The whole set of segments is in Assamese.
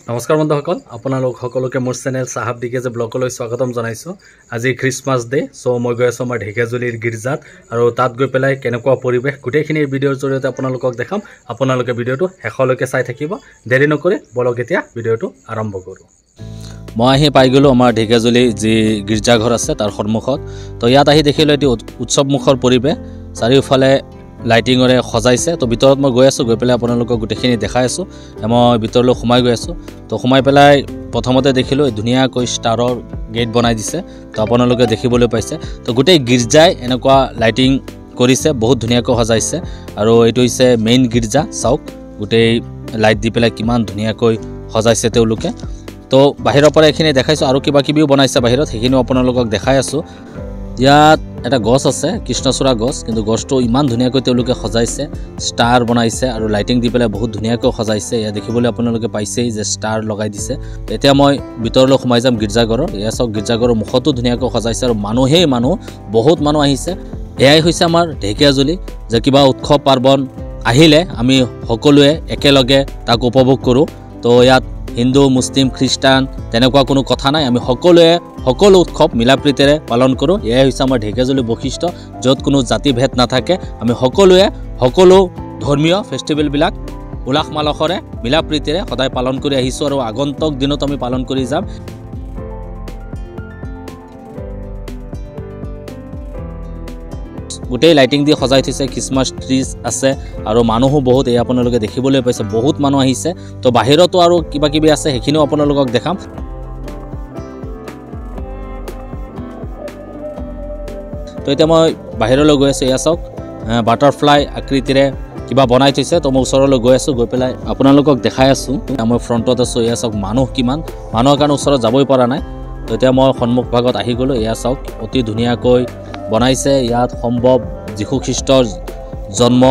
নমস্কাৰ বন্ধুসকল, আপোনালোক সকলোকে মোৰ চেনেল চাহাব ডিকেজে ব্লগলৈ স্বাগতম জনাইছোঁ। আজি খ্ৰীষ্টমাছ ডে, মই গৈ আছোঁ আমাৰ ঢেকীয়াজুলিৰ গীৰ্জাত আৰু তাত গৈ পেলাই কেনেকুৱা পৰিৱেশ গোটেইখিনি ভিডিঅ'ৰ জৰিয়তে আপোনালোকক দেখাম। আপোনালোকে ভিডিঅ'টো শেষলৈকে চাই থাকিব। দেৰি নকৰি বলক এতিয়া ভিডিঅ'টো আৰম্ভ কৰোঁ। মই আহি পাই গ'লোঁ আমাৰ ঢেকীয়াজুলি যি গীৰ্জাঘৰ আছে তাৰ সন্মুখত। তো ইয়াত আহি দেখিলোঁ এটি উৎসৱমুখৰ পৰিৱেশ, চাৰিওফালে লাইটিঙৰে সজাইছে। তো ভিতৰত মই গৈ আছোঁ, গৈ পেলাই আপোনালোকক গোটেইখিনি দেখাই আছোঁ। মই ভিতৰলৈ সোমাই গৈ আছোঁ। তো সোমাই পেলাই প্ৰথমতে দেখিলোঁ ধুনীয়াকৈ ষ্টাৰৰ গেট বনাই দিছে। তো আপোনালোকে দেখিবলৈ পাইছে। তো গোটেই গীৰ্জাই এনেকুৱা লাইটিং কৰিছে, বহুত ধুনীয়াকৈ সজাইছে। আৰু এইটো হৈছে মেইন গীৰ্জা। চাওক গোটেই লাইট দি পেলাই কিমান ধুনীয়াকৈ সজাইছে তেওঁলোকে। তো বাহিৰৰ পৰা এইখিনি দেখাইছোঁ, আৰু কিবা কিবিও বনাইছে বাহিৰত, সেইখিনিও আপোনালোকক দেখাই আছোঁ। ইয়াত এটা গছ আছে, কৃষ্ণচূড়া গছ, কিন্তু গছটো ইমান ধুনীয়াকৈ তেওঁলোকে সজাইছে, ষ্টাৰ বনাইছে আৰু লাইটিং দি পেলাই বহুত ধুনীয়াকৈ সজাইছে। এয়া দেখিবলৈ আপোনালোকে পাইছেই যে ষ্টাৰ লগাই দিছে। এতিয়া মই ভিতৰলৈ সোমাই যাম গীৰ্জাঘৰৰ। এয়া চাওক গীৰ্জাঘৰৰ মুখতো ধুনীয়াকৈ সজাইছে আৰু মানুহেই মানুহ, বহুত মানুহ আহিছে। এয়াই হৈছে আমাৰ ঢেকীয়াজুলি, যে কিবা উৎসৱ পাৰ্বণ আহিলে আমি সকলোৱে একেলগে তাক উপভোগ কৰোঁ। তো ইয়াত হিন্দু, মুছলিম, খ্ৰীষ্টান তেনেকুৱা কোনো কথা নাই, আমি সকলোৱে সকলো উৎসৱ মিলাপ্ৰীতিৰে পালন কৰোঁ। এয়াই হৈছে আমাৰ ঢেকীয়াজুলি বৈশিষ্ট্য, য'ত কোনো জাতি ভেদ নাথাকে। আমি সকলোৱে সকলো ধৰ্মীয় ফেষ্টিভেলবিলাক উলাস মালসৰে মিলাপ্ৰীতিৰে সদায় পালন কৰি আহিছোঁ আৰু আগন্তুক দিনত আমি পালন কৰি যাম। গোটেই লাইটিং দি সজাই থৈছে, খ্ৰীষ্টমাছ ট্ৰিজ আছে আৰু মানুহো বহুত, এই আপোনালোকে দেখিবলৈ পাইছে, বহুত মানুহ আহিছে। তো বাহিৰতো আৰু কিবা কিবি আছে, সেইখিনিও আপোনালোকক দেখাম। তো এতিয়া মই বাহিৰলৈ গৈ আছোঁ। এয়া চাওক বাটাৰফ্লাই আকৃতিৰে কিবা বনাই থৈছে। তো মই ওচৰলৈ গৈ আছোঁ, গৈ পেলাই আপোনালোকক দেখাই আছোঁ। মই ফ্ৰণ্টত আছোঁ। এয়া চাওক মানুহ কিমান, মানুহৰ কাৰণে ওচৰত যাবই পৰা নাই। তো এতিয়া মই সন্মুখ ভাগত আহি গ'লোঁ। এয়া চাওক অতি ধুনীয়াকৈ বনাইছে। ইয়াত সম্ভৱ যীশু খ্ৰীষ্টৰ জন্ম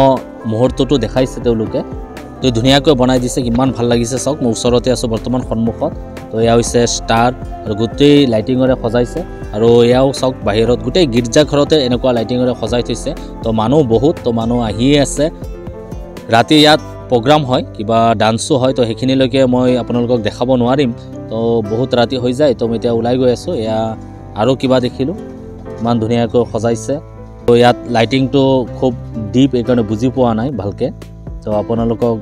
মুহূৰ্তটো দেখাইছে তেওঁলোকে। তো ধুনীয়াকৈ বনাই দিছে, কিমান ভাল লাগিছে চাওক। মই ওচৰতে আছোঁ বৰ্তমান সন্মুখত। তো এয়া হৈছে ষ্টাৰ আৰু গোটেই লাইটিঙৰে সজাইছে। আৰু এয়াও চাওক বাহিৰত গোটেই গীৰ্জাঘৰতে এনেকুৱা লাইটিঙৰে সজাই থৈছে। তো মানুহ বহুত, তো মানুহ আহিয়ে আছে। ৰাতি ইয়াত প্ৰগ্ৰাম হয়, কিবা ডান্সো হয়। তো সেইখিনিলৈকে মই আপোনালোকক দেখাব নোৱাৰিম, তো বহুত ৰাতি হৈ যায়। তো মই এতিয়া ওলাই গৈ আছোঁ। এয়া আৰু কিবা দেখিলোঁ, ইমান ধুনীয়াকৈ সজাইছে। তো ইয়াত লাইটিংটো খুব ডিপ, এইকাৰণে বুজি পোৱা নাই ভালকৈ। তো আপোনালোকক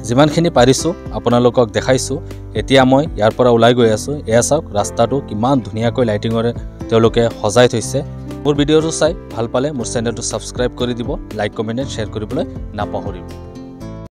যিমানখিনি পাৰিছোঁ আপোনালোকক দেখাইছোঁ। এতিয়া মই ইয়াৰ পৰা ওলাই গৈ আছোঁ। এয়া চাওক ৰাস্তাটো কিমান ধুনীয়াকৈ লাইটিঙৰে তেওঁলোকে সজাই থৈছে। মোৰ ভিডিঅ'টো চাই ভাল পালে মোৰ চেনেলটো ছাবস্ক্ৰাইব কৰি দিব, লাইক কমেণ্ট শ্বেয়াৰ কৰিবলৈ নাপাহৰিব।